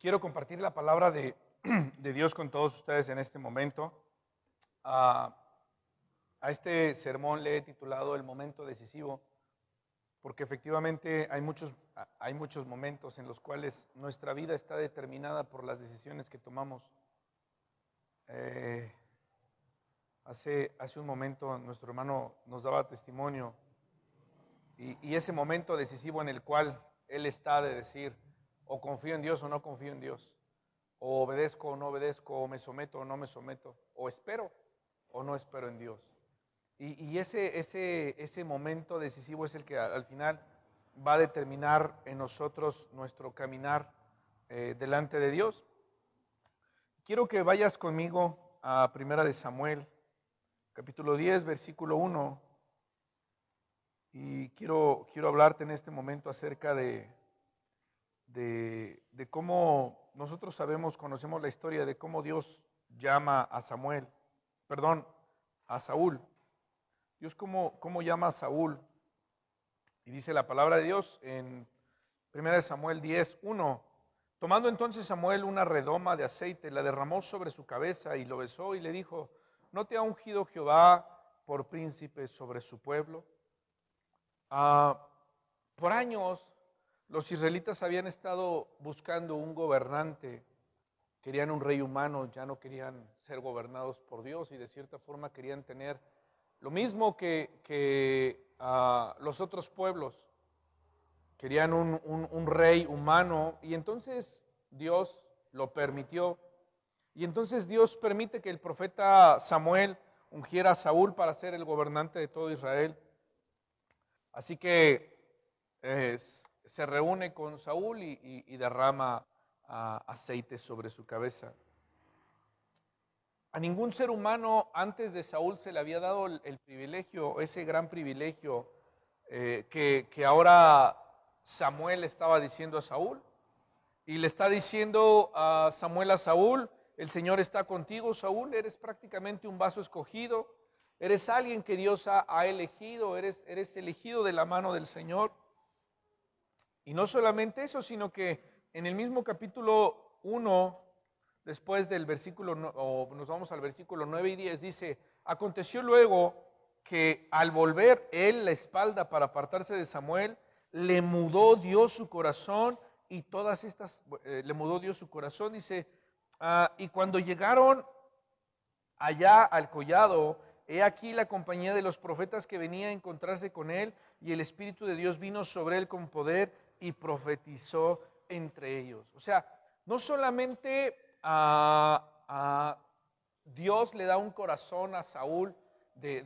Quiero compartir la palabra de Dios con todos ustedes en este momento. A, a este sermón le he titulado El momento decisivo, porque efectivamente hay muchos momentos en los cuales nuestra vida está determinada por las decisiones que tomamos. Eh, hace un momento nuestro hermano nos daba testimonio y ese momento decisivo en el cual él está de decir, o confío en Dios o no confío en Dios, o obedezco o no obedezco, o me someto o no me someto, o espero o no espero en Dios. Y ese momento decisivo es el que al final va a determinar en nosotros nuestro caminar delante de Dios. Quiero que vayas conmigo a Primera de Samuel, capítulo 10, versículo 1, y quiero hablarte en este momento acerca de cómo nosotros conocemos la historia de cómo Dios llama a a Saúl. Dios cómo llama a Saúl. Y dice la palabra de Dios en 1 Samuel 10:1. Tomando entonces Samuel una redoma de aceite, la derramó sobre su cabeza y lo besó y le dijo, ¿no te ha ungido Jehová por príncipe sobre su pueblo? Por años los israelitas habían estado buscando un gobernante, querían un rey humano, ya no querían ser gobernados por Dios y de cierta forma querían tener lo mismo que los otros pueblos, querían un rey humano y entonces Dios lo permitió. Y entonces Dios permite que el profeta Samuel ungiera a Saúl para ser el gobernante de todo Israel. Así que se reúne con Saúl y derrama aceite sobre su cabeza. A ningún ser humano antes de Saúl se le había dado el privilegio, ese gran privilegio que ahora Samuel estaba diciendo a Saúl. Y le está diciendo a Saúl, el Señor está contigo, Saúl, eres prácticamente un vaso escogido, eres alguien que Dios ha elegido, eres elegido de la mano del Señor. Y no solamente eso, sino que en el mismo capítulo 1, después del versículo, o nos vamos al versículo 9 y 10, dice, aconteció luego que al volver él la espalda para apartarse de Samuel, le mudó Dios su corazón y todas estas, le mudó Dios su corazón, dice, y cuando llegaron allá al collado, he aquí la compañía de los profetas que venía a encontrarse con él, y el Espíritu de Dios vino sobre él con poder y profetizó entre ellos. O sea, no solamente Dios le da un corazón a Saúl de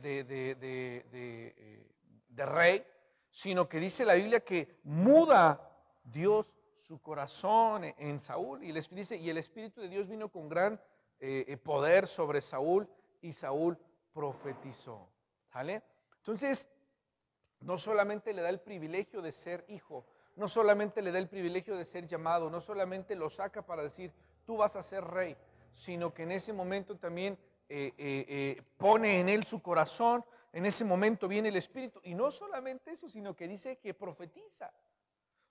rey, sino que dice la Biblia que muda Dios su corazón en Saúl, y el Espíritu de Dios vino con gran poder sobre Saúl, y Saúl profetizó. ¿Sale? Entonces, no solamente le da el privilegio de ser hijo, no solamente le da el privilegio de ser llamado, no solamente lo saca para decir, tú vas a ser rey, sino que en ese momento también pone en él su corazón, en ese momento viene el Espíritu, y no solamente eso, sino que dice que profetiza.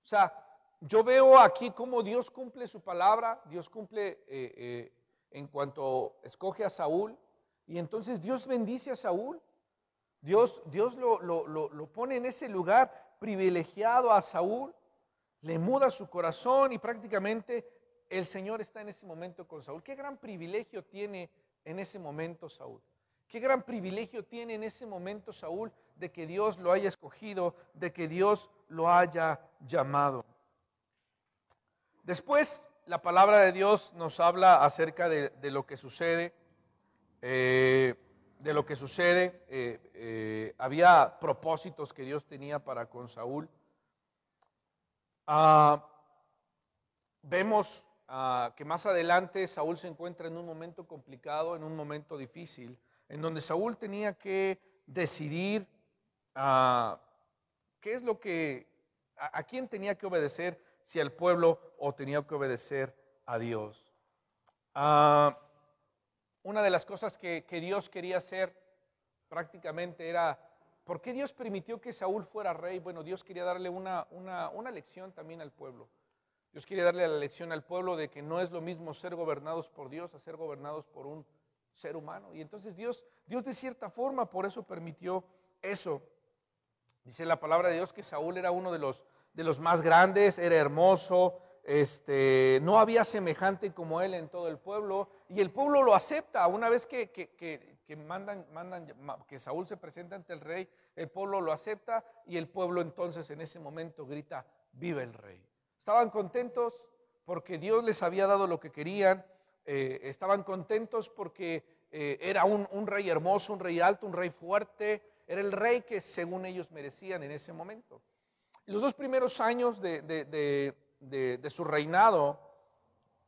O sea, yo veo aquí cómo Dios cumple su palabra, Dios cumple en cuanto escoge a Saúl, y entonces Dios bendice a Saúl. Dios lo pone en ese lugar privilegiado a Saúl, le muda su corazón y prácticamente el Señor está en ese momento con Saúl. Qué gran privilegio tiene en ese momento Saúl. Qué gran privilegio tiene en ese momento Saúl de que Dios lo haya escogido, de que Dios lo haya llamado. Después, la palabra de Dios nos habla acerca de lo que sucede. Había propósitos que Dios tenía para con Saúl. Vemos que más adelante Saúl se encuentra en un momento complicado, en un momento difícil, en donde Saúl tenía que decidir qué es lo que, a quién tenía que obedecer, si al pueblo o tenía que obedecer a Dios. Una de las cosas que Dios quería hacer prácticamente era, ¿por qué Dios permitió que Saúl fuera rey? Bueno, Dios quería darle una lección también al pueblo. Dios quiere darle la lección al pueblo de que no es lo mismo ser gobernados por Dios a ser gobernados por un ser humano. Y entonces Dios de cierta forma por eso permitió eso. Dice la palabra de Dios que Saúl era uno de los más grandes, era hermoso, no había semejante como él en todo el pueblo, y el pueblo lo acepta. Una vez que Saúl se presenta ante el rey, el pueblo lo acepta, y el pueblo entonces en ese momento grita: viva el rey. Estaban contentos porque Dios les había dado lo que querían, estaban contentos porque era un rey hermoso, un rey alto, un rey fuerte, era el rey que según ellos merecían en ese momento. Los 2 primeros años de su reinado,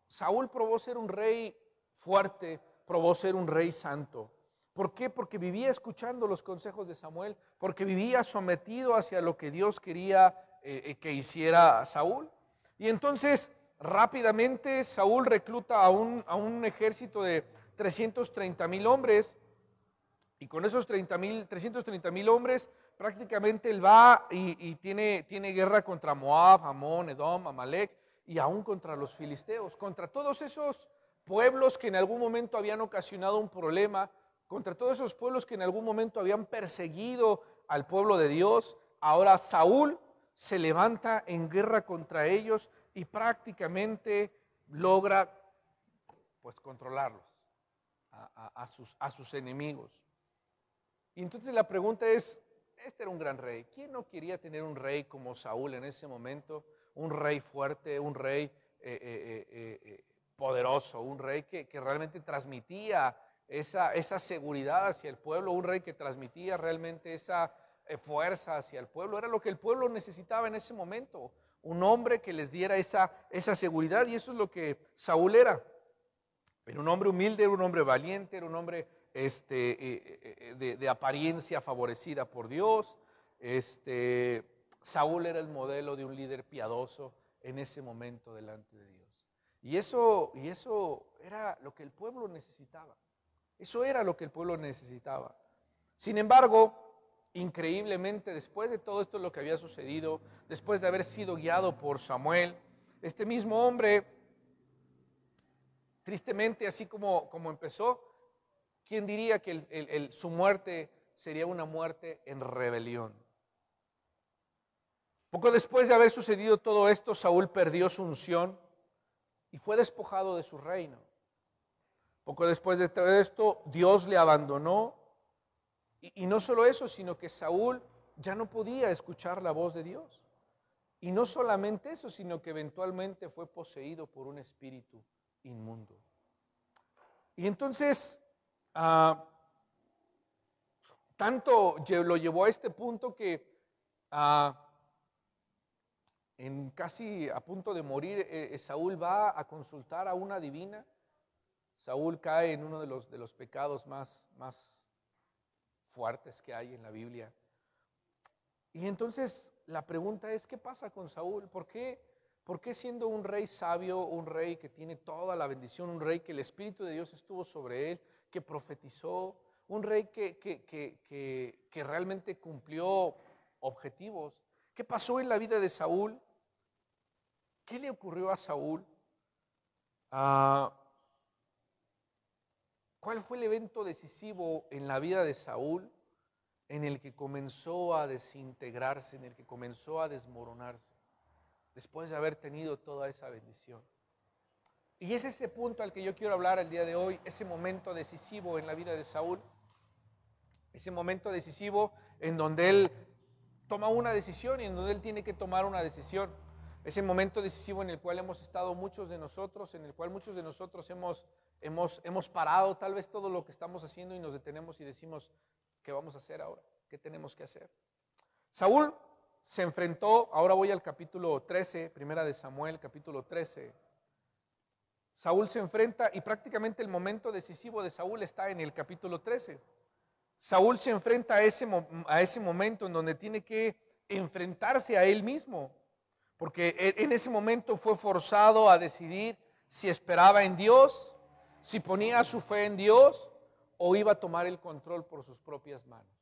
Saúl probó ser un rey fuerte, probó ser un rey santo. ¿Por qué? Porque vivía escuchando los consejos de Samuel, porque vivía sometido hacia lo que Dios quería que hiciera Saúl. Y entonces rápidamente Saúl recluta a un ejército de 330,000 hombres, y con esos 330,000 hombres prácticamente él va y tiene guerra contra Moab, Amón, Edom, Amalek, y aún contra los filisteos, contra todos esos pueblos que en algún momento habían ocasionado un problema, contra todos esos pueblos que en algún momento habían perseguido al pueblo de Dios. Ahora Saúl se levanta en guerra contra ellos y prácticamente logra pues controlarlos a sus enemigos. Y entonces la pregunta es, este era un gran rey. ¿Quién no quería tener un rey como Saúl en ese momento? Un rey fuerte, un rey poderoso, un rey que realmente transmitía esa seguridad hacia el pueblo, un rey que transmitía realmente esa fuerza hacia el pueblo. Era lo que el pueblo necesitaba en ese momento, un hombre que les diera esa seguridad, y eso es lo que Saúl era. Era un hombre humilde, era un hombre valiente, era un hombre de apariencia favorecida por Dios. Saúl era el modelo de un líder piadoso en ese momento delante de Dios. Y eso era lo que el pueblo necesitaba. Eso era lo que el pueblo necesitaba. Sin embargo, increíblemente, después de todo esto lo que había sucedido, después de haber sido guiado por Samuel, este mismo hombre, tristemente, así como empezó, ¿quién diría que su muerte sería una muerte en rebelión? Poco después de haber sucedido todo esto, Saúl perdió su unción y fue despojado de su reino. Poco después de todo esto, Dios le abandonó, y no solo eso, sino que Saúl ya no podía escuchar la voz de Dios. Y no solamente eso, sino que eventualmente fue poseído por un espíritu inmundo. Y entonces, tanto lo llevó a este punto que en casi a punto de morir, Saúl va a consultar a una adivina. Saúl cae en uno de los pecados más fuertes que hay en la Biblia. Y entonces la pregunta es, ¿qué pasa con Saúl? ¿Por qué siendo un rey sabio, un rey que tiene toda la bendición, un rey que el Espíritu de Dios estuvo sobre él, que profetizó, un rey que realmente cumplió objetivos? ¿Qué pasó en la vida de Saúl? ¿Qué le ocurrió a Saúl? ¿Cuál fue el evento decisivo en la vida de Saúl en el que comenzó a desintegrarse, en el que comenzó a desmoronarse, después de haber tenido toda esa bendición? Y es ese punto al que yo quiero hablar el día de hoy, ese momento decisivo en la vida de Saúl, ese momento decisivo en donde él toma una decisión y en donde él tiene que tomar una decisión. Ese momento decisivo en el cual hemos estado muchos de nosotros, en el cual muchos de nosotros hemos parado tal vez todo lo que estamos haciendo y nos detenemos y decimos, ¿qué vamos a hacer ahora? ¿Qué tenemos que hacer? Saúl se enfrentó, ahora voy al capítulo 13, primera de Samuel, capítulo 13. Saúl se enfrenta y prácticamente el momento decisivo de Saúl está en el capítulo 13. Saúl se enfrenta a ese momento en donde tiene que enfrentarse a él mismo, porque en ese momento fue forzado a decidir si esperaba en Dios, si ponía su fe en Dios o iba a tomar el control por sus propias manos.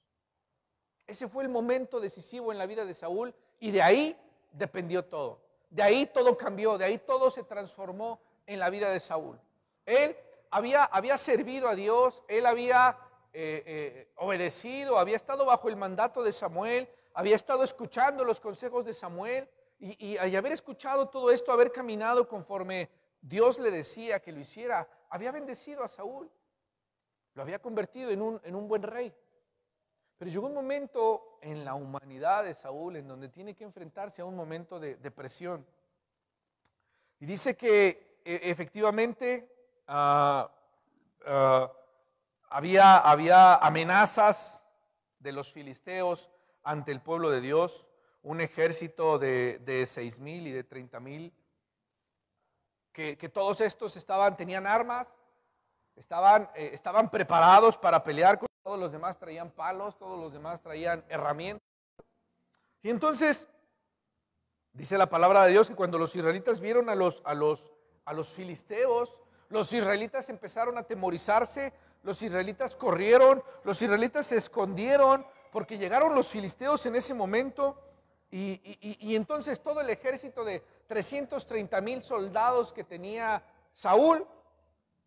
Ese fue el momento decisivo en la vida de Saúl y de ahí dependió todo. de ahí todo cambió, de ahí todo se transformó en la vida de Saúl. Él había servido a Dios, él había obedecido, había estado bajo el mandato de Samuel, había estado escuchando los consejos de Samuel y al haber escuchado todo esto, haber caminado conforme Dios le decía que lo hiciera, había bendecido a Saúl, lo había convertido en un buen rey. Pero llegó un momento en la humanidad de Saúl en donde tiene que enfrentarse a un momento de depresión. Y dice que efectivamente había amenazas de los filisteos ante el pueblo de Dios, un ejército de 6,000 y de 30,000, que todos estos tenían armas, estaban preparados para pelear. Todos los demás traían palos, todos los demás traían herramientas. Y entonces, dice la palabra de Dios que cuando los israelitas vieron a los filisteos, los israelitas empezaron a atemorizarse, los israelitas corrieron, los israelitas se escondieron, porque llegaron los filisteos en ese momento, y entonces todo el ejército de 330,000 soldados que tenía Saúl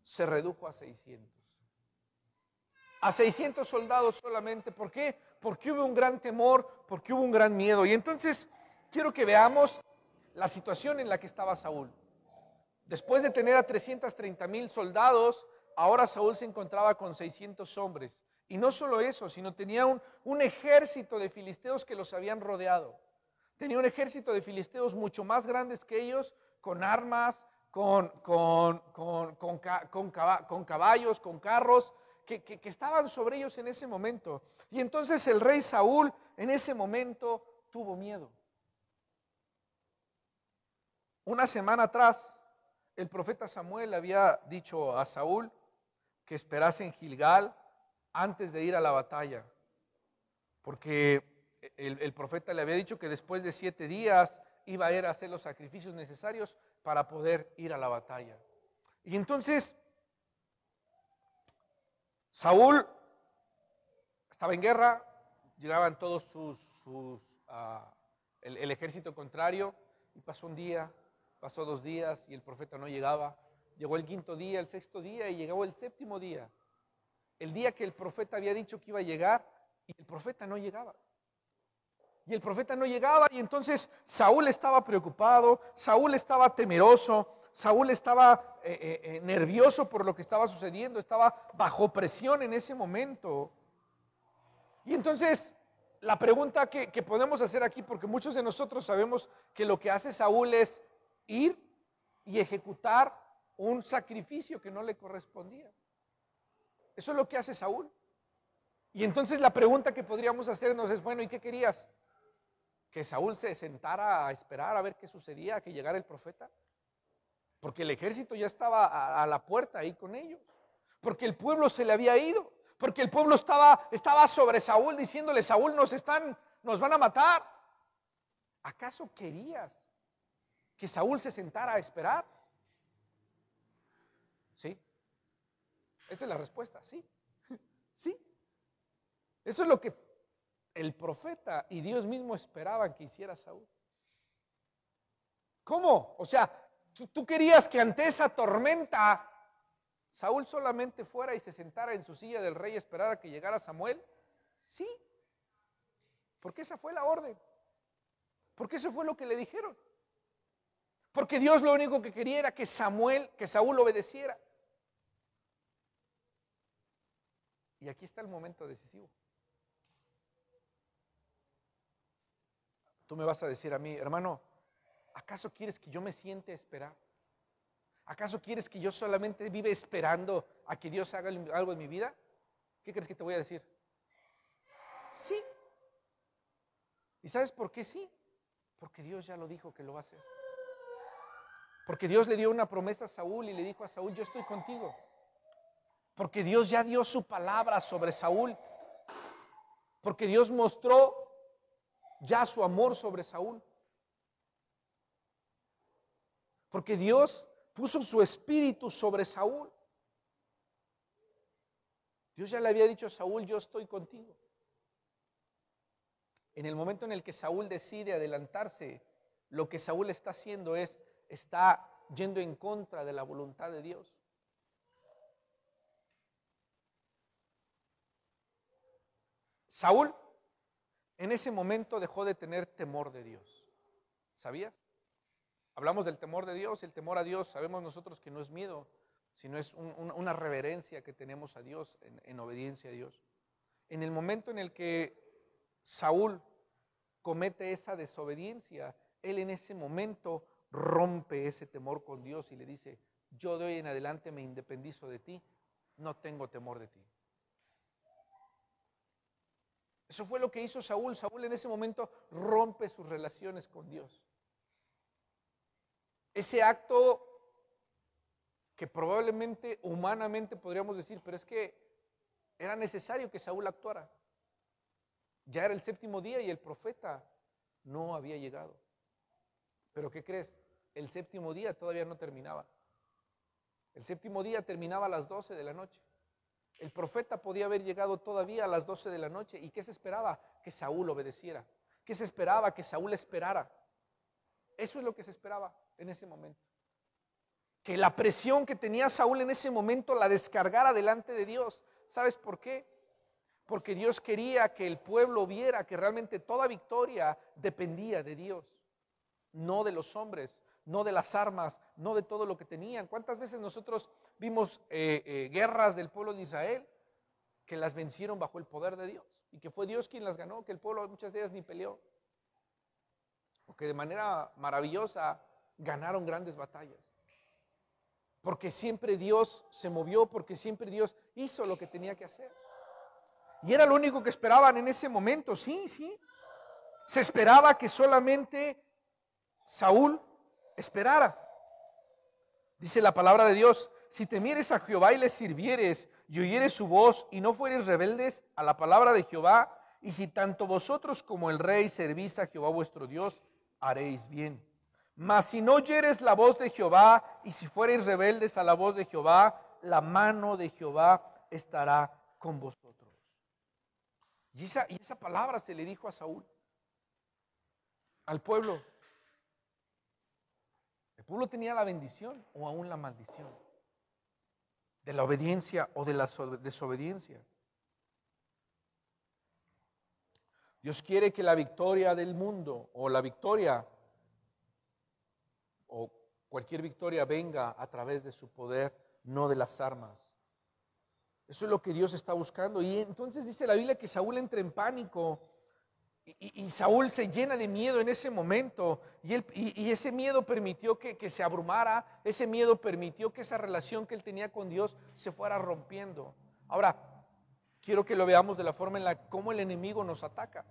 se redujo a 600. A 600 soldados solamente. ¿Por qué? Porque hubo un gran temor, porque hubo un gran miedo. Y entonces quiero que veamos la situación en la que estaba Saúl. Después de tener a 330,000 soldados, ahora Saúl se encontraba con 600 hombres. Y no solo eso, sino tenía un ejército de filisteos que los habían rodeado. Tenía un ejército de filisteos mucho más grandes que ellos, con armas, con caballos, con carros, que estaban sobre ellos en ese momento. Y entonces el rey Saúl en ese momento tuvo miedo. Una semana atrás, el profeta Samuel había dicho a Saúl que esperase en Gilgal antes de ir a la batalla, porque el profeta le había dicho que después de 7 días iba a ir a hacer los sacrificios necesarios para poder ir a la batalla. Y entonces Saúl estaba en guerra, llegaban todos el ejército contrario, y pasó un día, pasó 2 días y el profeta no llegaba. Llegó el 5.º día, el 6.º día y llegó el 7.º día. El día que el profeta había dicho que iba a llegar y el profeta no llegaba. Y el profeta no llegaba y entonces Saúl estaba preocupado, Saúl estaba temeroso, Saúl estaba nervioso por lo que estaba sucediendo, estaba bajo presión en ese momento. Y entonces la pregunta que podemos hacer aquí, porque muchos de nosotros sabemos que lo que hace Saúl es ir y ejecutar un sacrificio que no le correspondía. Eso es lo que hace Saúl. Y entonces la pregunta que podríamos hacernos es, bueno, ¿y qué querías? ¿Que Saúl se sentara a esperar a ver qué sucedía, a que llegara el profeta? Porque el ejército ya estaba a la puerta ahí con ellos. Porque el pueblo se le había ido. Porque el pueblo estaba sobre Saúl diciéndole, Saúl, nos van a matar. ¿Acaso querías que Saúl se sentara a esperar? Sí. Esa es la respuesta, sí. Sí. Eso es lo que el profeta y Dios mismo esperaban que hiciera Saúl. ¿Cómo? O sea, tú querías que ante esa tormenta Saúl solamente fuera y se sentara en su silla del rey y esperara a que llegara Samuel. Sí, porque esa fue la orden, porque eso fue lo que le dijeron, porque Dios lo único que quería era que Saúl obedeciera. Y aquí está el momento decisivo. Tú me vas a decir a mí, hermano, ¿acaso quieres que yo me siente a esperar? ¿Acaso quieres que yo solamente viva esperando a que Dios haga algo en mi vida? ¿Qué crees que te voy a decir? Sí. ¿Y sabes por qué sí? Porque Dios ya lo dijo que lo va a hacer. Porque Dios le dio una promesa a Saúl y le dijo a Saúl, yo estoy contigo. Porque Dios ya dio su palabra sobre Saúl. Porque Dios mostró ya su amor sobre Saúl. Porque Dios puso su espíritu sobre Saúl. Dios ya le había dicho a Saúl, yo estoy contigo. En el momento en el que Saúl decide adelantarse, lo que Saúl está haciendo está yendo en contra de la voluntad de Dios. Saúl en ese momento dejó de tener temor de Dios. ¿Sabías? Hablamos del temor de Dios, el temor a Dios, sabemos nosotros que no es miedo, sino es una reverencia que tenemos a Dios en obediencia a Dios. En el momento en el que Saúl comete esa desobediencia, él en ese momento rompe ese temor con Dios y le dice, yo de hoy en adelante me independizo de ti, no tengo temor de ti. Eso fue lo que hizo Saúl. Saúl en ese momento rompe sus relaciones con Dios. Ese acto que probablemente humanamente podríamos decir, pero es que era necesario que Saúl actuara. Ya era el séptimo día y el profeta no había llegado. Pero ¿qué crees? El séptimo día todavía no terminaba. El séptimo día terminaba a las 12 de la noche. El profeta podía haber llegado todavía a las 12 de la noche. ¿Y qué se esperaba? Que Saúl obedeciera. ¿Qué se esperaba? Que Saúl esperara. Eso es lo que se esperaba en ese momento. Que la presión que tenía Saúl en ese momento la descargara delante de Dios. ¿Sabes por qué? Porque Dios quería que el pueblo viera que realmente toda victoria dependía de Dios, no de los hombres, no de las armas, no de todo lo que tenían. ¿Cuántas veces nosotros vimos guerras del pueblo de Israel que las vencieron bajo el poder de Dios? Y que fue Dios quien las ganó, que el pueblo muchas de ellas ni peleó. O que de manera maravillosa ganaron grandes batallas. Porque siempre Dios se movió, porque siempre Dios hizo lo que tenía que hacer. Y era lo único que esperaban en ese momento, sí. Se esperaba que solamente Saúl esperara. Dice la palabra de Dios, si temieres a Jehová y le sirvieres y oyeres su voz y no fueres rebeldes a la palabra de Jehová, y si tanto vosotros como el rey servís a Jehová vuestro Dios, haréis bien. Mas si no oyeres la voz de Jehová y si fuereis rebeldes a la voz de Jehová, la mano de Jehová estará con vosotros. Y esa palabra se le dijo a Saúl, al pueblo. El pueblo tenía la bendición o aún la maldición de la obediencia o de la desobediencia. Dios quiere que la victoria del mundo o la victoria o cualquier victoria venga a través de su poder, no de las armas. Eso es lo que Dios está buscando. Y entonces dice la Biblia que Saúl entra en pánico y Saúl se llena de miedo en ese momento. Y ese miedo permitió que se abrumara, ese miedo permitió que esa relación que él tenía con Dios se fuera rompiendo. Ahora, quiero que lo veamos de la forma en la cómo el enemigo nos ataca.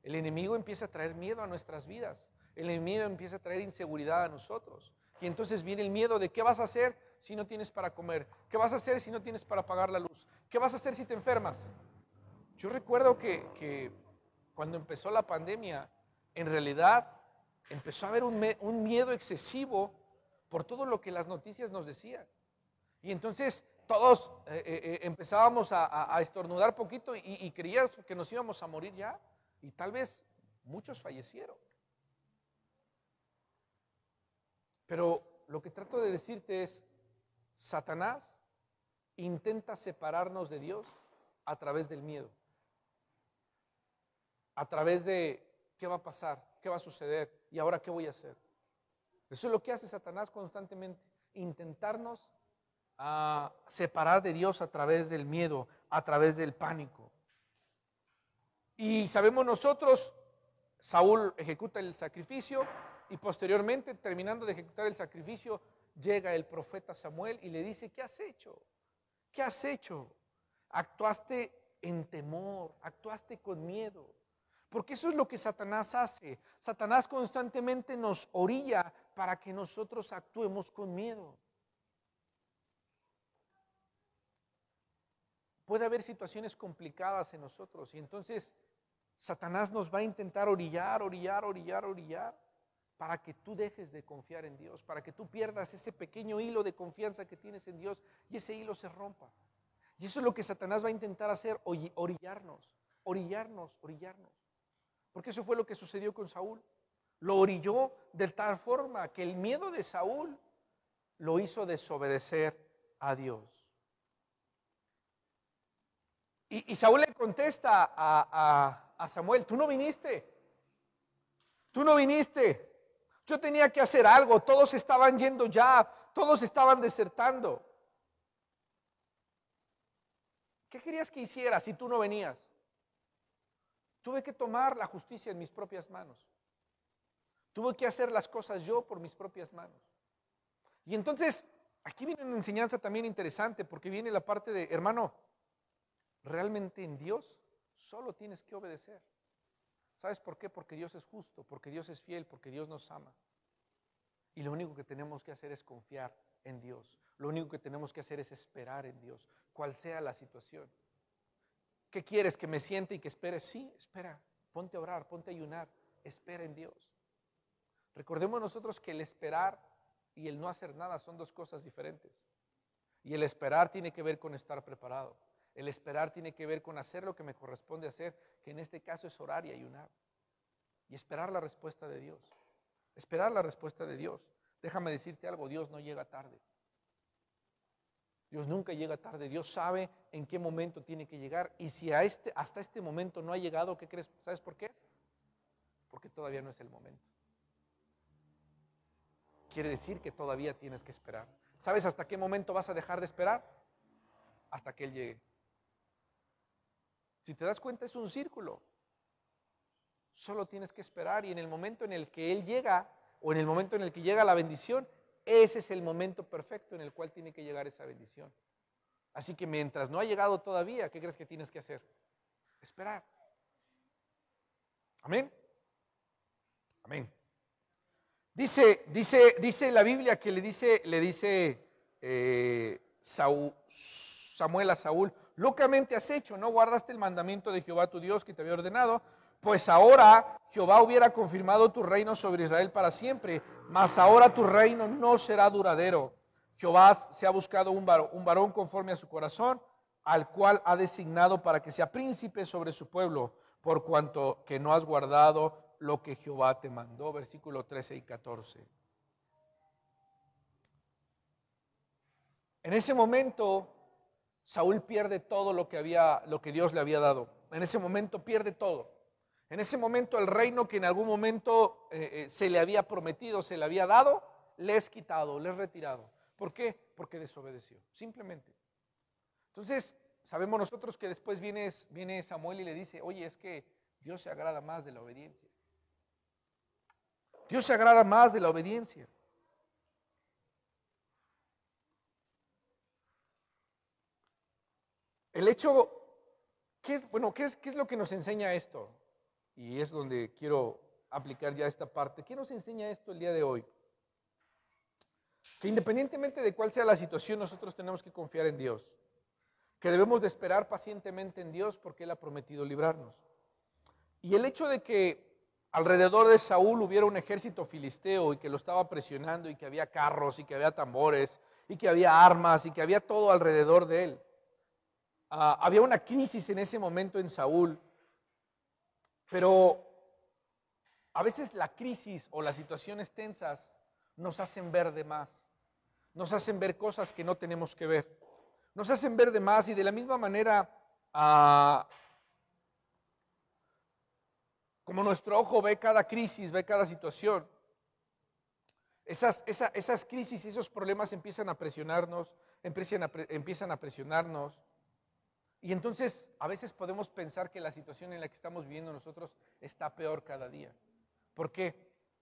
El enemigo empieza a traer miedo a nuestras vidas. El enemigo empieza a traer inseguridad a nosotros. Y entonces viene el miedo de qué vas a hacer si no tienes para comer. ¿Qué vas a hacer si no tienes para pagar la luz? ¿Qué vas a hacer si te enfermas? Yo recuerdo que cuando empezó la pandemia, en realidad empezó a haber un miedo excesivo por todo lo que las noticias nos decían. Y entonces todos empezábamos a estornudar poquito y creías que nos íbamos a morir ya. Y tal vez muchos fallecieron. Pero lo que trato de decirte es, Satanás intenta separarnos de Dios a través del miedo. A través de qué va a pasar, qué va a suceder y ahora qué voy a hacer. Eso es lo que hace Satanás constantemente, intentarnos separar de Dios a través del miedo, a través del pánico. Y sabemos nosotros, Saúl ejecuta el sacrificio y posteriormente, terminando de ejecutar el sacrificio, llega el profeta Samuel y le dice, ¿qué has hecho? ¿Qué has hecho? Actuaste en temor, actuaste con miedo. Porque eso es lo que Satanás hace. Satanás constantemente nos orilla para que nosotros actuemos con miedo. Puede haber situaciones complicadas en nosotros y entonces Satanás nos va a intentar orillar para que tú dejes de confiar en Dios, para que tú pierdas ese pequeño hilo de confianza que tienes en Dios y ese hilo se rompa. Y eso es lo que Satanás va a intentar hacer, orillarnos. Porque eso fue lo que sucedió con Saúl. Lo orilló de tal forma que el miedo de Saúl lo hizo desobedecer a Dios. Y Saúl le contesta a Samuel, tú no viniste, yo tenía que hacer algo, todos estaban yendo ya, todos estaban desertando. ¿Qué querías que hiciera si tú no venías? Tuve que tomar la justicia en mis propias manos. Tuve que hacer las cosas yo por mis propias manos. Y entonces, aquí viene una enseñanza también interesante, porque viene la parte de, hermano, realmente en Dios solo tienes que obedecer. ¿Sabes por qué? Porque Dios es justo, porque Dios es fiel, porque Dios nos ama. Y lo único que tenemos que hacer es confiar en Dios. Lo único que tenemos que hacer es esperar en Dios, cual sea la situación. ¿Qué quieres? ¿Que me siente y que espere? Sí, espera. Ponte a orar, ponte a ayunar. Espera en Dios. Recordemos nosotros que el esperar y el no hacer nada son dos cosas diferentes. Y el esperar tiene que ver con estar preparado. El esperar tiene que ver con hacer lo que me corresponde hacer, que en este caso es orar y ayunar. Y esperar la respuesta de Dios. Esperar la respuesta de Dios. Déjame decirte algo, Dios no llega tarde. Dios nunca llega tarde. Dios sabe en qué momento tiene que llegar. Y si hasta este momento no ha llegado, ¿qué crees? ¿Sabes por qué es? Porque todavía no es el momento. Quiere decir que todavía tienes que esperar. ¿Sabes hasta qué momento vas a dejar de esperar? Hasta que Él llegue. Si te das cuenta, es un círculo. Solo tienes que esperar y en el momento en el que Él llega o en el momento en el que llega la bendición, ese es el momento perfecto en el cual tiene que llegar esa bendición. Así que mientras no ha llegado todavía, ¿qué crees que tienes que hacer? Esperar. Amén. Amén. Dice la Biblia que le dice Samuel a Saúl, locamente has hecho, no guardaste el mandamiento de Jehová tu Dios que te había ordenado, pues ahora Jehová hubiera confirmado tu reino sobre Israel para siempre, mas ahora tu reino no será duradero. Jehová se ha buscado un varón conforme a su corazón, al cual ha designado para que sea príncipe sobre su pueblo, por cuanto que no has guardado lo que Jehová te mandó. Versículo 13 y 14. En ese momento, Saúl pierde todo lo que Dios le había dado. En ese momento pierde todo. En ese momento el reino que en algún momento se le había prometido, se le había dado, le es quitado, le es retirado. ¿Por qué? Porque desobedeció, simplemente. Entonces, sabemos nosotros que después viene Samuel y le dice, oye, es que Dios se agrada más de la obediencia. Dios se agrada más de la obediencia. El hecho, ¿qué es lo que nos enseña esto? Y es donde quiero aplicar ya esta parte. ¿Qué nos enseña esto el día de hoy? Que independientemente de cuál sea la situación, nosotros tenemos que confiar en Dios. Que debemos de esperar pacientemente en Dios porque Él ha prometido librarnos. Y el hecho de que alrededor de Saúl hubiera un ejército filisteo y que lo estaba presionando y que había carros y que había tambores y que había armas y que había todo alrededor de él. Había una crisis en ese momento en Saúl, pero a veces la crisis o las situaciones tensas nos hacen ver de más, nos hacen ver cosas que no tenemos que ver, nos hacen ver de más y de la misma manera como nuestro ojo ve cada crisis, ve cada situación, esas crisis y esos problemas empiezan a presionarnos, empiezan a presionarnos. Y entonces a veces podemos pensar que la situación en la que estamos viviendo nosotros está peor cada día. ¿Por qué?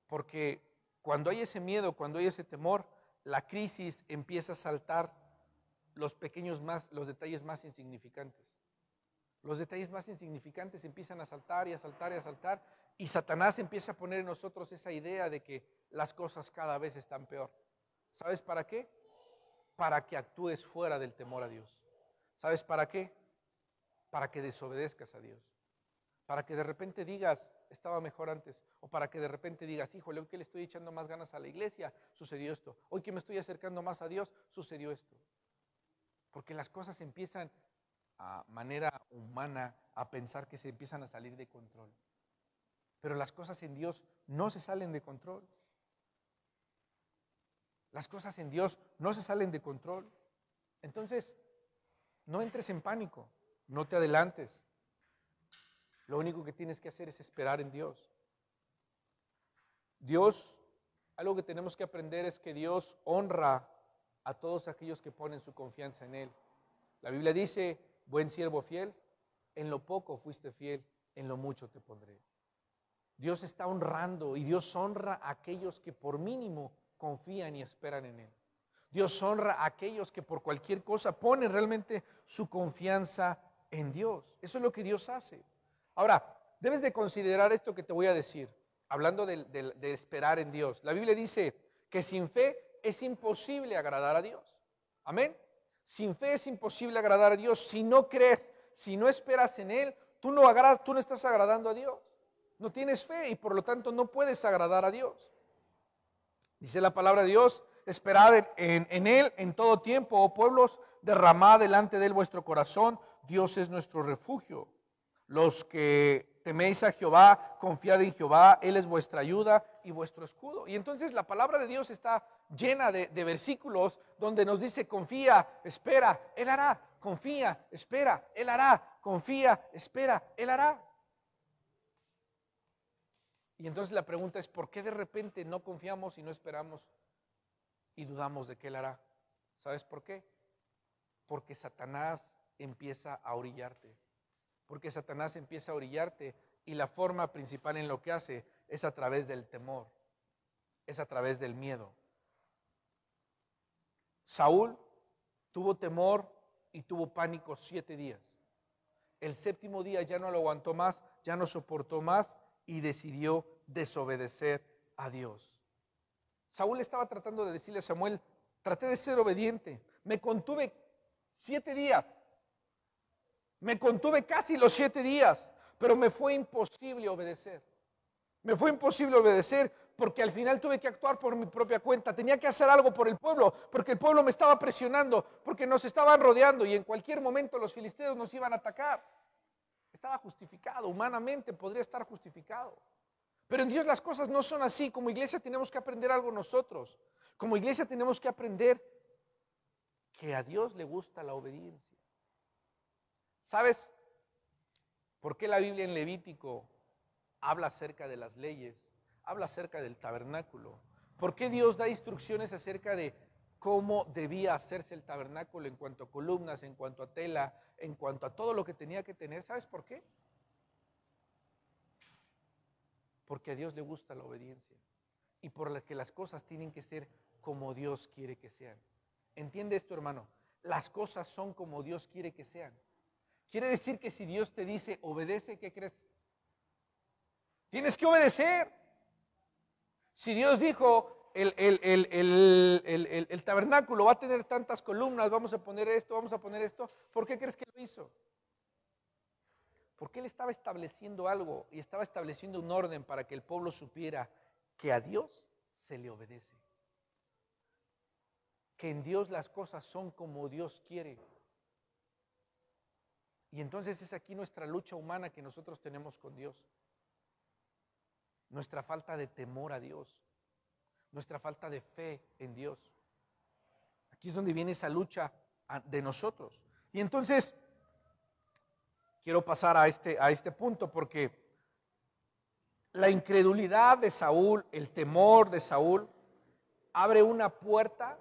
Porque cuando hay ese miedo, cuando hay ese temor, la crisis empieza a saltar los detalles más insignificantes. Los detalles más insignificantes empiezan a saltar y a saltar y a saltar, y Satanás empieza a poner en nosotros esa idea de que las cosas cada vez están peor. ¿Sabes para qué? Para que actúes fuera del temor a Dios. ¿Sabes para qué? Para que desobedezcas a Dios. Para que de repente digas, estaba mejor antes. O para que de repente digas, híjole, hoy que le estoy echando más ganas a la iglesia, sucedió esto. Hoy que me estoy acercando más a Dios, sucedió esto. Porque las cosas empiezan a manera humana a pensar que se empiezan a salir de control. Pero las cosas en Dios no se salen de control. Las cosas en Dios no se salen de control. Entonces, no entres en pánico, no te adelantes. Lo único que tienes que hacer es esperar en Dios. Dios, algo que tenemos que aprender es que Dios honra a todos aquellos que ponen su confianza en Él. La Biblia dice, buen siervo fiel, en lo poco fuiste fiel, en lo mucho te pondré. Dios está honrando y Dios honra a aquellos que por mínimo confían y esperan en Él. Dios honra a aquellos que por cualquier cosa ponen realmente su confianza en Dios. Eso es lo que Dios hace. Ahora, debes de considerar esto que te voy a decir, hablando de esperar en Dios. La Biblia dice que sin fe es imposible agradar a Dios. Amén. Sin fe es imposible agradar a Dios. Si no crees, si no esperas en Él, tú no estás agradando a Dios. No tienes fe y por lo tanto no puedes agradar a Dios. Dice la palabra de Dios, esperad en Él en todo tiempo, oh pueblos, derramad delante de Él vuestro corazón. Dios es nuestro refugio. Los que teméis a Jehová, confiad en Jehová, Él es vuestra ayuda y vuestro escudo. Y entonces la palabra de Dios está llena de versículos donde nos dice, confía, espera, Él hará. Confía, espera, Él hará. Confía, espera, Él hará. Y entonces la pregunta es, ¿por qué de repente no confiamos y no esperamos y dudamos de que Él hará? ¿Sabes por qué? Porque Satanás empieza a orillarte. Porque Satanás empieza a orillarte y la forma principal en lo que hace es a través del temor, es a través del miedo. Saúl tuvo temor y tuvo pánico 7 días. El 7º día ya no lo aguantó más, ya no soportó más y decidió desobedecer a Dios. Saúl estaba tratando de decirle a Samuel, traté de ser obediente, me contuve 7 días. Me contuve casi los 7 días, pero me fue imposible obedecer. Me fue imposible obedecer porque al final tuve que actuar por mi propia cuenta. Tenía que hacer algo por el pueblo, porque el pueblo me estaba presionando, porque nos estaban rodeando y en cualquier momento los filisteos nos iban a atacar. Estaba justificado, humanamente podría estar justificado. Pero en Dios las cosas no son así. Como iglesia tenemos que aprender algo nosotros. Como iglesia tenemos que aprender que a Dios le gusta la obediencia. ¿Sabes por qué la Biblia en Levítico habla acerca de las leyes? Habla acerca del tabernáculo. ¿Por qué Dios da instrucciones acerca de cómo debía hacerse el tabernáculo en cuanto a columnas, en cuanto a tela, en cuanto a todo lo que tenía que tener? ¿Sabes por qué? Porque a Dios le gusta la obediencia y por la que las cosas tienen que ser como Dios quiere que sean. ¿Entiende esto, hermano? Las cosas son como Dios quiere que sean. Quiere decir que si Dios te dice obedece, ¿qué crees? Tienes que obedecer. Si Dios dijo el tabernáculo va a tener tantas columnas, vamos a poner esto, ¿por qué crees que lo hizo? Porque Él estaba estableciendo algo y estaba estableciendo un orden para que el pueblo supiera que a Dios se le obedece. Que en Dios las cosas son como Dios quiere. Y entonces es aquí nuestra lucha humana que nosotros tenemos con Dios. Nuestra falta de temor a Dios. Nuestra falta de fe en Dios. Aquí es donde viene esa lucha de nosotros. Y entonces, quiero pasar a este punto porque la incredulidad de Saúl, el temor de Saúl, abre una puerta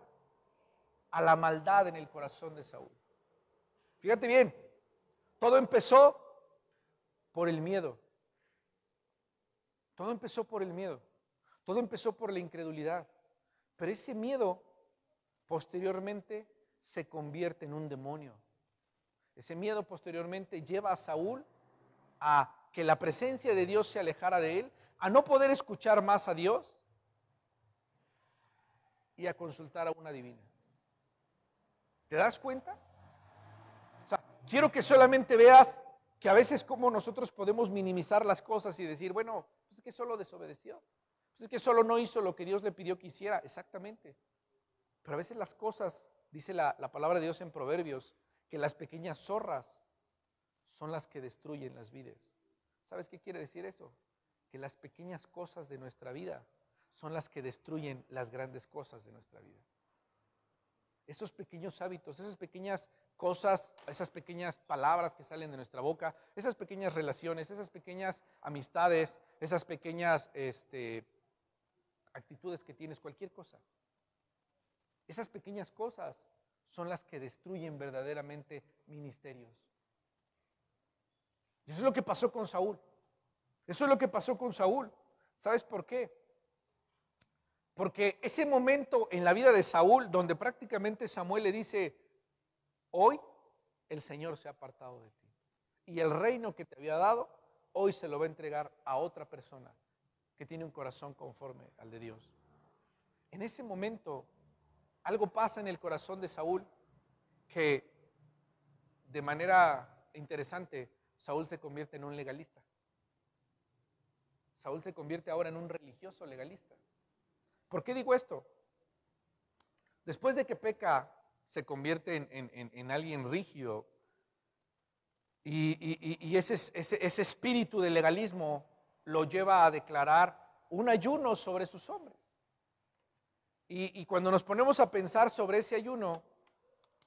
a la maldad en el corazón de Saúl. Fíjate bien, todo empezó por el miedo. Todo empezó por el miedo. Todo empezó por la incredulidad. Pero ese miedo posteriormente se convierte en un demonio. Ese miedo posteriormente lleva a Saúl a que la presencia de Dios se alejara de él, a no poder escuchar más a Dios y a consultar a una divina. ¿Te das cuenta? O sea, quiero que solamente veas que a veces como nosotros podemos minimizar las cosas y decir, bueno, pues es que solo desobedeció, pues es que solo no hizo lo que Dios le pidió que hiciera, exactamente. Pero a veces las cosas, dice la palabra de Dios en Proverbios, que las pequeñas zorras son las que destruyen las vides. ¿Sabes qué quiere decir eso? que las pequeñas cosas de nuestra vida son las que destruyen las grandes cosas de nuestra vida. Esos pequeños hábitos, esas pequeñas cosas, esas pequeñas palabras que salen de nuestra boca, esas pequeñas relaciones, esas pequeñas amistades, esas pequeñas actitudes que tienes, cualquier cosa. Esas pequeñas cosas son las que destruyen verdaderamente ministerios. Y eso es lo que pasó con Saúl. Eso es lo que pasó con Saúl. ¿Sabes por qué? Porque ese momento en la vida de Saúl, donde prácticamente Samuel le dice, hoy el Señor se ha apartado de ti. Y el reino que te había dado, hoy se lo va a entregar a otra persona que tiene un corazón conforme al de Dios. En ese momento, algo pasa en el corazón de Saúl que de manera interesante, Saúl se convierte en un legalista. Saúl se convierte ahora en un religioso legalista. ¿Por qué digo esto? Después de que peca, se convierte en alguien rígido y ese espíritu de legalismo lo lleva a declarar un ayuno sobre sus hombres. Y cuando nos ponemos a pensar sobre ese ayuno,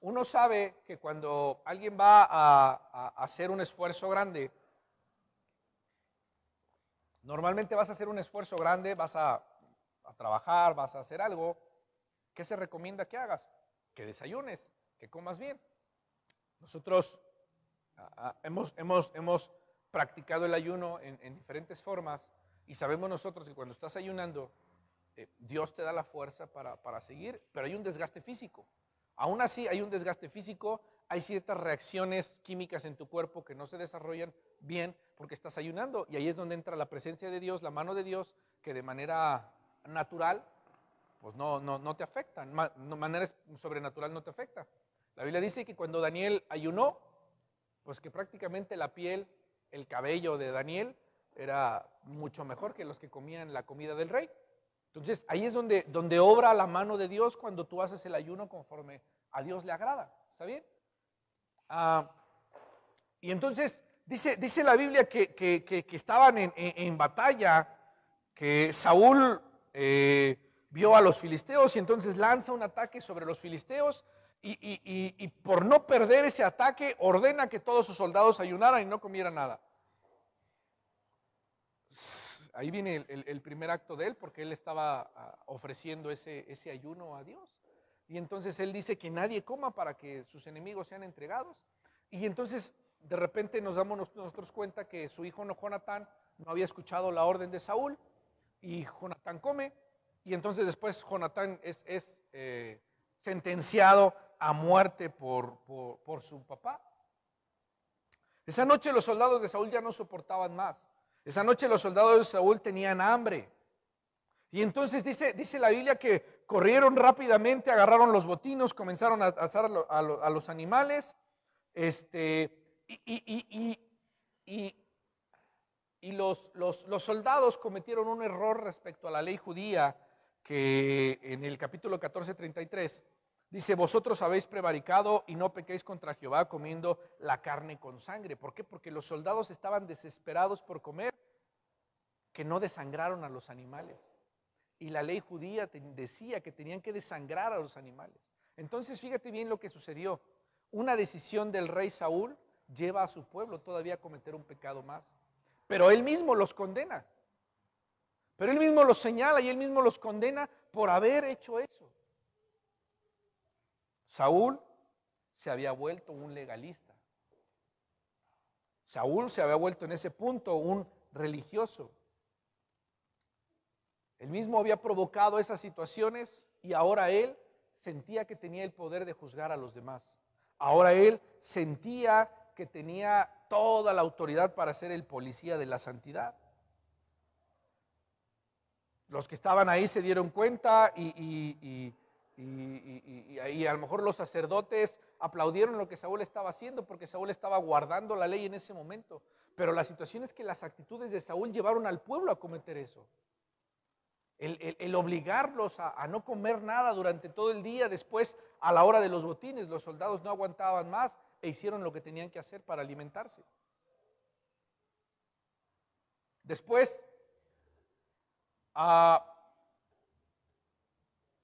uno sabe que cuando alguien va a hacer un esfuerzo grande, normalmente vas a hacer un esfuerzo grande, vas a trabajar, vas a hacer algo. ¿Qué se recomienda que hagas? Que desayunes, que comas bien. Nosotros hemos practicado el ayuno en diferentes formas y sabemos nosotros que cuando estás ayunando, Dios te da la fuerza para seguir, pero hay un desgaste físico. Aún así hay un desgaste físico, hay ciertas reacciones químicas en tu cuerpo que no se desarrollan bien porque estás ayunando, y ahí es donde entra la presencia de Dios, la mano de Dios, que de manera natural pues no te afecta, de manera sobrenatural no te afecta. La Biblia dice que cuando Daniel ayunó, pues que prácticamente la piel, el cabello de Daniel era mucho mejor que los que comían la comida del rey. Entonces ahí es donde obra la mano de Dios cuando tú haces el ayuno conforme a Dios le agrada. ¿Está bien? Y entonces dice la Biblia que estaban en batalla, que Saúl vio a los filisteos y entonces lanza un ataque sobre los filisteos y por no perder ese ataque ordena que todos sus soldados ayunaran y no comieran nada. Ahí viene el primer acto de él, porque él estaba ofreciendo ese ayuno a Dios. Y entonces él dice que nadie coma para que sus enemigos sean entregados. Y entonces de repente nos damos nosotros cuenta que su hijo Jonatán no había escuchado la orden de Saúl, y Jonatán come, y entonces después Jonatán es sentenciado a muerte por su papá. Esa noche los soldados de Saúl ya no soportaban más. Esa noche los soldados de Saúl tenían hambre. Y entonces dice la Biblia que corrieron rápidamente, agarraron los botinos, comenzaron a asar a los animales, y los soldados cometieron un error respecto a la ley judía, que en el capítulo 14:33 dice: vosotros habéis prevaricado y no pequéis contra Jehová comiendo la carne con sangre. ¿Por qué? Porque los soldados estaban desesperados por comer, que no desangraron a los animales. Y la ley judía decía que tenían que desangrar a los animales. Entonces fíjate bien lo que sucedió. Una decisión del rey Saúl lleva a su pueblo todavía a cometer un pecado más. Pero él mismo los condena. Pero él mismo los señala y él mismo los condena por haber hecho eso. Saúl se había vuelto un legalista. Saúl se había vuelto en ese punto un religioso. Él mismo había provocado esas situaciones y ahora él sentía que tenía el poder de juzgar a los demás. Ahora él sentía que tenía toda la autoridad para ser el policía de la santidad. Los que estaban ahí se dieron cuenta y a lo mejor los sacerdotes aplaudieron lo que Saúl estaba haciendo, porque Saúl estaba guardando la ley en ese momento. Pero la situación es que las actitudes de Saúl llevaron al pueblo a cometer eso. El obligarlos a no comer nada durante todo el día. Después, a la hora de los botines, los soldados no aguantaban más e hicieron lo que tenían que hacer para alimentarse. Después ah,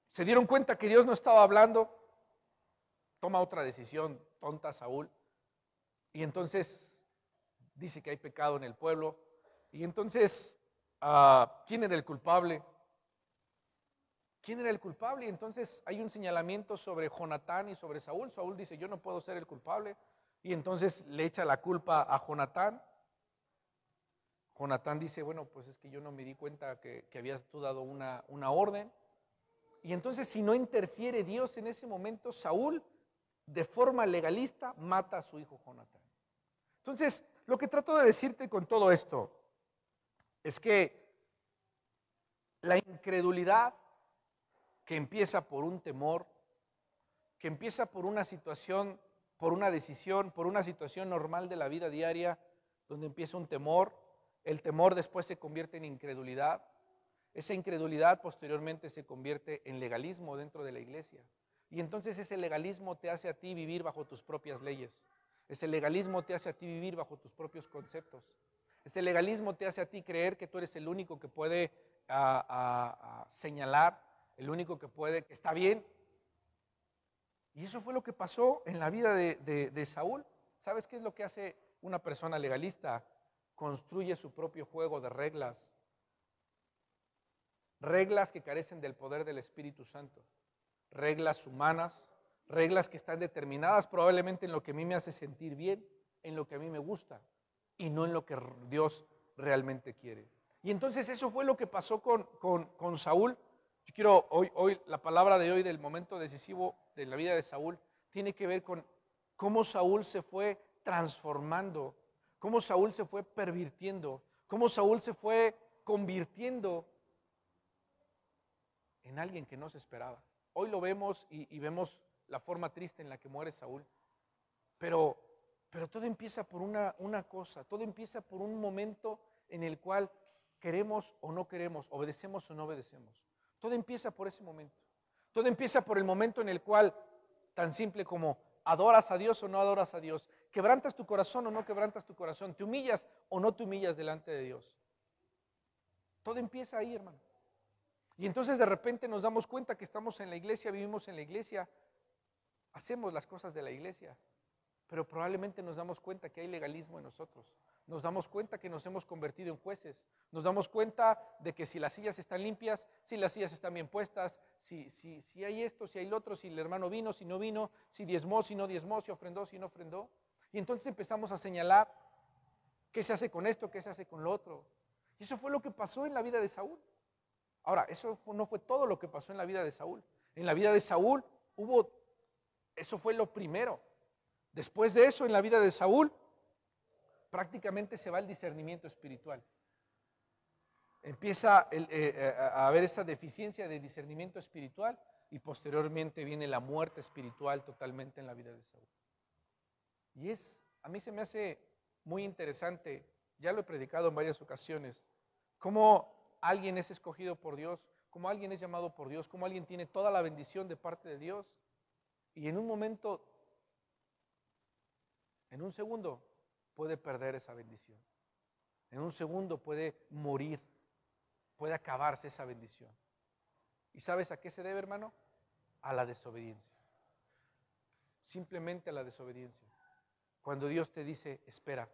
se dieron cuenta que Dios no estaba hablando, toma otra decisión tonta Saúl, y entonces dice que hay pecado en el pueblo, y entonces, ¿quién era el culpable? ¿Quién era el culpable? Y entonces hay un señalamiento sobre Jonatán y sobre Saúl. Saúl dice, yo no puedo ser el culpable, y entonces le echa la culpa a Jonatán. Jonatán dice, bueno, pues es que yo no me di cuenta que habías tú dado una orden. Y entonces, si no interfiere Dios en ese momento, Saúl, de forma legalista, mata a su hijo Jonatán. Entonces, lo que trato de decirte con todo esto es que la incredulidad que empieza por un temor, que empieza por una situación, por una decisión, por una situación normal de la vida diaria, donde empieza un temor, el temor después se convierte en incredulidad, esa incredulidad posteriormente se convierte en legalismo dentro de la iglesia. Y entonces ese legalismo te hace a ti vivir bajo tus propias leyes. Ese legalismo te hace a ti vivir bajo tus propios conceptos. Ese legalismo te hace a ti creer que tú eres el único que puede señalar, el único que puede, que está bien. Y eso fue lo que pasó en la vida de Saúl. ¿Sabes qué es lo que hace una persona legalista? Construye su propio juego de reglas. Reglas que carecen del poder del Espíritu Santo. Reglas humanas, reglas que están determinadas probablemente en lo que a mí me hace sentir bien, en lo que a mí me gusta, y no en lo que Dios realmente quiere. Y entonces eso fue lo que pasó con Saúl. Yo quiero, hoy, la palabra de hoy del momento decisivo de la vida de Saúl, tiene que ver con cómo Saúl se fue transformando, cómo Saúl se fue pervirtiendo, cómo Saúl se fue convirtiendo en alguien que no se esperaba. Hoy lo vemos y vemos la forma triste en la que muere Saúl, pero todo empieza por una cosa, todo empieza por un momento en el cual queremos o no queremos, obedecemos o no obedecemos. Todo empieza por ese momento. Todo empieza por el momento en el cual, tan simple como adoras a Dios o no adoras a Dios, quebrantas tu corazón o no quebrantas tu corazón, te humillas o no te humillas delante de Dios. Todo empieza ahí, hermano. Y entonces de repente nos damos cuenta que estamos en la iglesia, vivimos en la iglesia, hacemos las cosas de la iglesia, pero probablemente nos damos cuenta que hay legalismo en nosotros. Nos damos cuenta que nos hemos convertido en jueces. Nos damos cuenta de que si las sillas están limpias, si las sillas están bien puestas, si hay esto, si hay lo otro, si el hermano vino, si no vino, si diezmó, si no diezmó, si ofrendó, si no ofrendó. Y entonces empezamos a señalar qué se hace con esto, qué se hace con lo otro. Y eso fue lo que pasó en la vida de Saúl. Ahora, eso no fue todo lo que pasó en la vida de Saúl. En la vida de Saúl eso fue lo primero. Después de eso, en la vida de Saúl, prácticamente se va el discernimiento espiritual. Empieza a haber esa deficiencia de discernimiento espiritual y posteriormente viene la muerte espiritual totalmente en la vida de Saúl. Y a mí se me hace muy interesante, ya lo he predicado en varias ocasiones, cómo alguien es escogido por Dios, cómo alguien es llamado por Dios, cómo alguien tiene toda la bendición de parte de Dios y en un momento, en un segundo, puede perder esa bendición. En un segundo puede morir, puede acabarse esa bendición. ¿Y sabes a qué se debe, hermano? A la desobediencia. Simplemente a la desobediencia. Cuando Dios te dice, espera.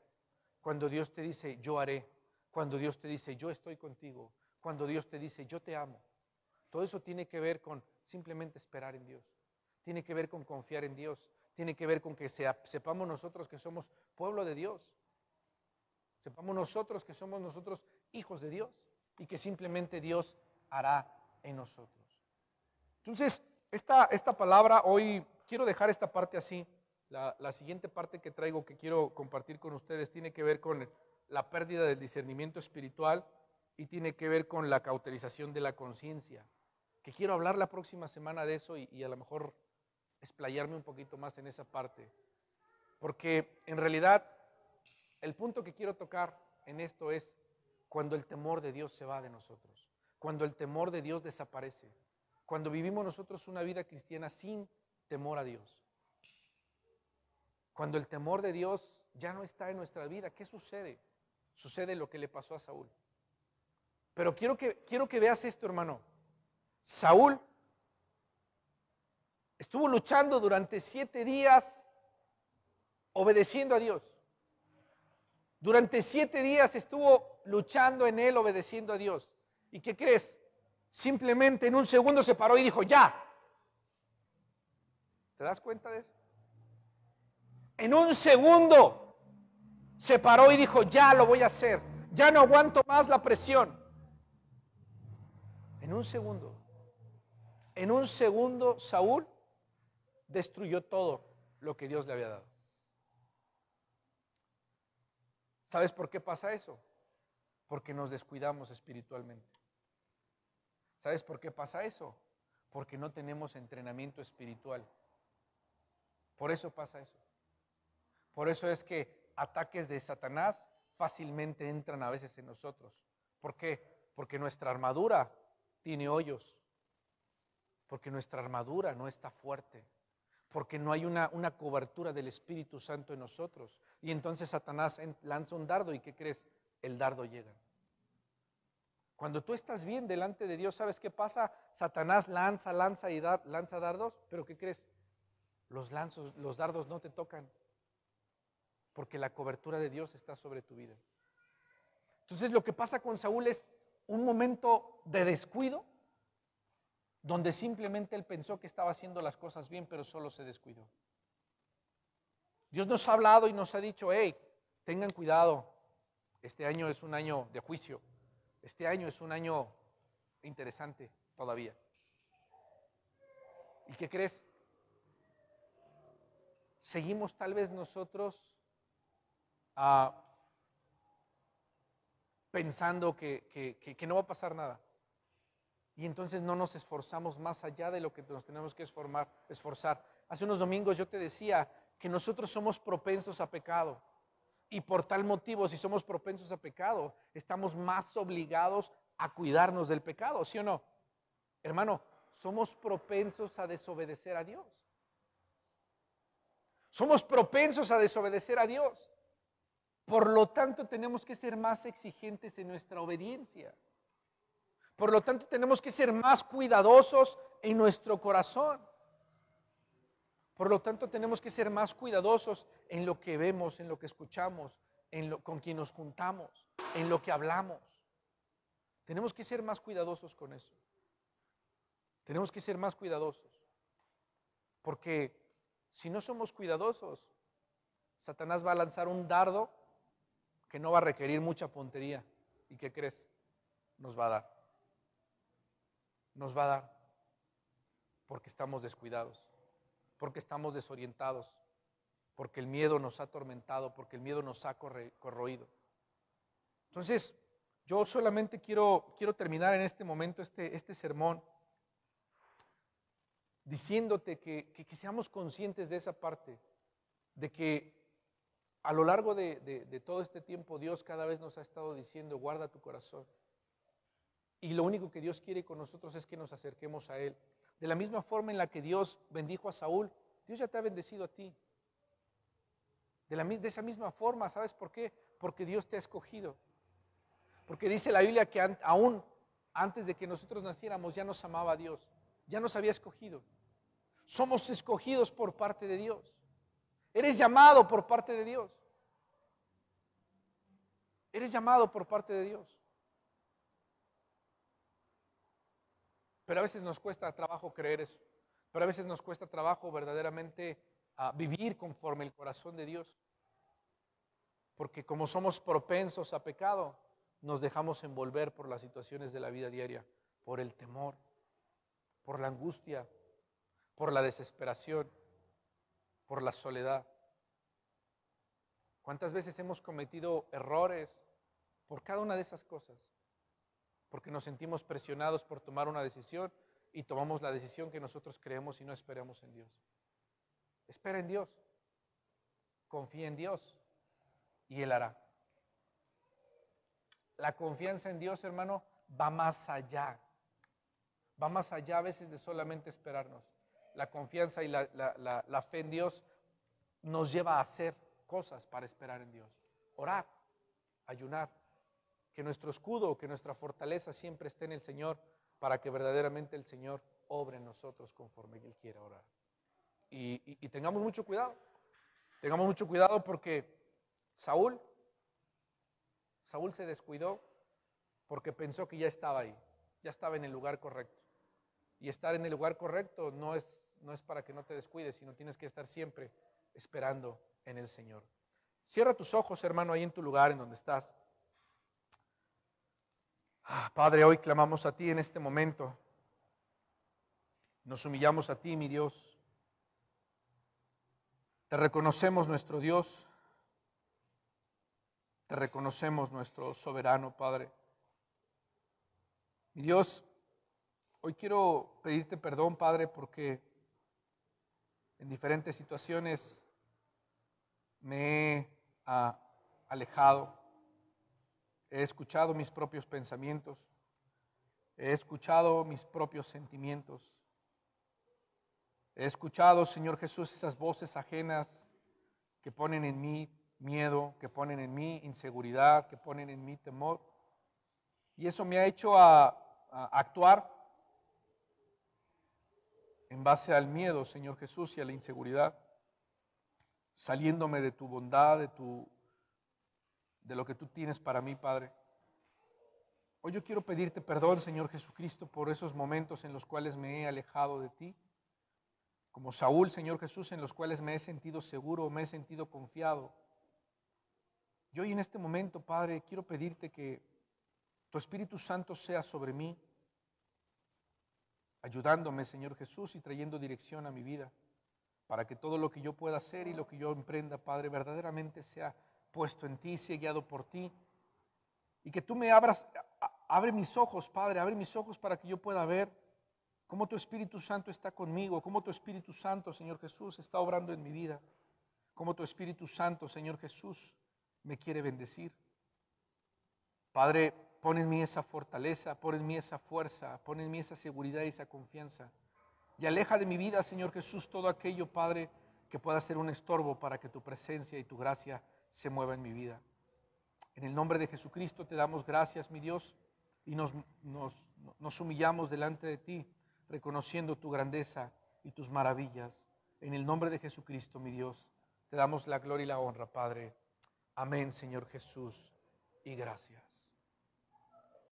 Cuando Dios te dice, yo haré. Cuando Dios te dice, yo estoy contigo. Cuando Dios te dice, yo te amo. Todo eso tiene que ver con simplemente esperar en Dios. Tiene que ver con confiar en Dios. Tiene que ver con que sepamos nosotros que somos pueblo de Dios. Sepamos nosotros que somos nosotros hijos de Dios y que simplemente Dios hará en nosotros. Entonces, esta palabra hoy, quiero dejar esta parte así. La siguiente parte que traigo, que quiero compartir con ustedes, tiene que ver con la pérdida del discernimiento espiritual y tiene que ver con la cauterización de la conciencia. Que quiero hablar la próxima semana de eso y a lo mejor explayarme un poquito más en esa parte. Porque en realidad el punto que quiero tocar en esto es cuando el temor de Dios se va de nosotros, cuando el temor de Dios desaparece, cuando vivimos nosotros una vida cristiana sin temor a Dios. Cuando el temor de Dios ya no está en nuestra vida, ¿qué sucede? Sucede lo que le pasó a Saúl. Pero quiero que veas esto, hermano. Saúl estuvo luchando durante 7 días obedeciendo a Dios. Durante 7 días estuvo luchando en él, obedeciendo a Dios. ¿Y qué crees? Simplemente en un segundo se paró y dijo, ya. ¿Te das cuenta de eso? En un segundo se paró y dijo, ya lo voy a hacer. Ya no aguanto más la presión. En un segundo. En un segundo, Saúl destruyó todo lo que Dios le había dado. ¿Sabes por qué pasa eso? Porque nos descuidamos espiritualmente. ¿Sabes por qué pasa eso? Porque no tenemos entrenamiento espiritual. Por eso pasa eso. Por eso es que ataques de Satanás fácilmente entran a veces en nosotros. ¿Por qué? Porque nuestra armadura tiene hoyos. Porque nuestra armadura no está fuerte. Porque no hay una cobertura del Espíritu Santo en nosotros. Y entonces Satanás lanza un dardo y ¿qué crees? El dardo llega. Cuando tú estás bien delante de Dios, ¿sabes qué pasa? Satanás lanza dardos, pero ¿qué crees? Los dardos no te tocan. Porque la cobertura de Dios está sobre tu vida. Entonces lo que pasa con Saúl es un momento de descuido, donde simplemente él pensó que estaba haciendo las cosas bien, pero solo se descuidó. Dios nos ha hablado y nos ha dicho, hey, tengan cuidado, este año es un año de juicio, este año es un año interesante todavía. ¿Y qué crees? Seguimos tal vez nosotros pensando que no va a pasar nada. Y entonces no nos esforzamos más allá de lo que nos tenemos que esforzar. Hace unos domingos yo te decía que nosotros somos propensos a pecado. Y por tal motivo, si somos propensos a pecado, estamos más obligados a cuidarnos del pecado, ¿sí o no? Hermano, somos propensos a desobedecer a Dios. Somos propensos a desobedecer a Dios. Por lo tanto, tenemos que ser más exigentes en nuestra obediencia. Por lo tanto, tenemos que ser más cuidadosos en nuestro corazón. Por lo tanto, tenemos que ser más cuidadosos en lo que vemos, en lo que escuchamos, con quien nos juntamos, en lo que hablamos. Tenemos que ser más cuidadosos con eso. Tenemos que ser más cuidadosos. Porque si no somos cuidadosos, Satanás va a lanzar un dardo que no va a requerir mucha puntería. ¿Y qué crees? Nos va a dar. Nos va a dar porque estamos descuidados, porque estamos desorientados, porque el miedo nos ha atormentado, porque el miedo nos ha corroído. Entonces, yo solamente quiero terminar en este momento este sermón diciéndote que seamos conscientes de esa parte, de que a lo largo de todo este tiempo Dios cada vez nos ha estado diciendo, guarda tu corazón. Y lo único que Dios quiere con nosotros es que nos acerquemos a Él. De la misma forma en la que Dios bendijo a Saúl, Dios ya te ha bendecido a ti. De esa misma forma, ¿sabes por qué? Porque Dios te ha escogido. Porque dice la Biblia que aún antes de que nosotros naciéramos ya nos amaba Dios, ya nos había escogido. Somos escogidos por parte de Dios. Eres llamado por parte de Dios. Eres llamado por parte de Dios. Pero a veces nos cuesta trabajo creer eso. Pero a veces nos cuesta trabajo verdaderamente vivir conforme el corazón de Dios. Porque como somos propensos a pecado, nos dejamos envolver por las situaciones de la vida diaria, por el temor, por la angustia, por la desesperación, por la soledad. ¿Cuántas veces hemos cometido errores por cada una de esas cosas? Porque nos sentimos presionados por tomar una decisión y tomamos la decisión que nosotros creemos y no esperamos en Dios. Espera en Dios, confía en Dios y Él hará. La confianza en Dios, hermano, va más allá. Va más allá a veces de solamente esperarnos. La confianza y la fe en Dios nos lleva a hacer cosas para esperar en Dios. Orar, ayunar, que nuestro escudo, que nuestra fortaleza siempre esté en el Señor, para que verdaderamente el Señor obre en nosotros conforme Él quiera orar. Y tengamos mucho cuidado porque Saúl se descuidó porque pensó que ya estaba ahí, ya estaba en el lugar correcto. Y estar en el lugar correcto no es para que no te descuides, sino tienes que estar siempre esperando en el Señor. Cierra tus ojos, hermano, ahí en tu lugar, en donde estás. Padre, hoy clamamos a ti en este momento. Nos humillamos a ti, mi Dios. Te reconocemos, nuestro Dios. Te reconocemos, nuestro soberano, Padre. Mi Dios, hoy quiero pedirte perdón, Padre, porque en diferentes situaciones me he alejado. He escuchado mis propios pensamientos. He escuchado mis propios sentimientos. He escuchado, Señor Jesús, esas voces ajenas que ponen en mí miedo, que ponen en mí inseguridad, que ponen en mí temor. Y eso me ha hecho a actuar en base al miedo, Señor Jesús, y a la inseguridad, saliéndome de tu bondad, de lo que tú tienes para mí, Padre. Hoy yo quiero pedirte perdón, Señor Jesucristo, por esos momentos en los cuales me he alejado de ti, como Saúl, Señor Jesús, en los cuales me he sentido seguro, me he sentido confiado. Y hoy en este momento, Padre, quiero pedirte que tu Espíritu Santo sea sobre mí, ayudándome, Señor Jesús, y trayendo dirección a mi vida, para que todo lo que yo pueda hacer y lo que yo emprenda, Padre, verdaderamente sea puesto en ti, sea guiado por ti, y que tú me abre mis ojos, Padre, abre mis ojos para que yo pueda ver cómo tu Espíritu Santo está conmigo, cómo tu Espíritu Santo, Señor Jesús, está obrando en mi vida, cómo tu Espíritu Santo, Señor Jesús, me quiere bendecir. Padre, pon en mí esa fortaleza, pon en mí esa fuerza, pon en mí esa seguridad y esa confianza. Y aleja de mi vida, Señor Jesús, todo aquello, Padre, que pueda ser un estorbo para que tu presencia y tu gracia se mueva en mi vida. En el nombre de Jesucristo te damos gracias, mi Dios, y nos humillamos delante de ti, reconociendo tu grandeza y tus maravillas. En el nombre de Jesucristo, mi Dios, te damos la gloria y la honra, Padre. Amén, Señor Jesús, y gracias.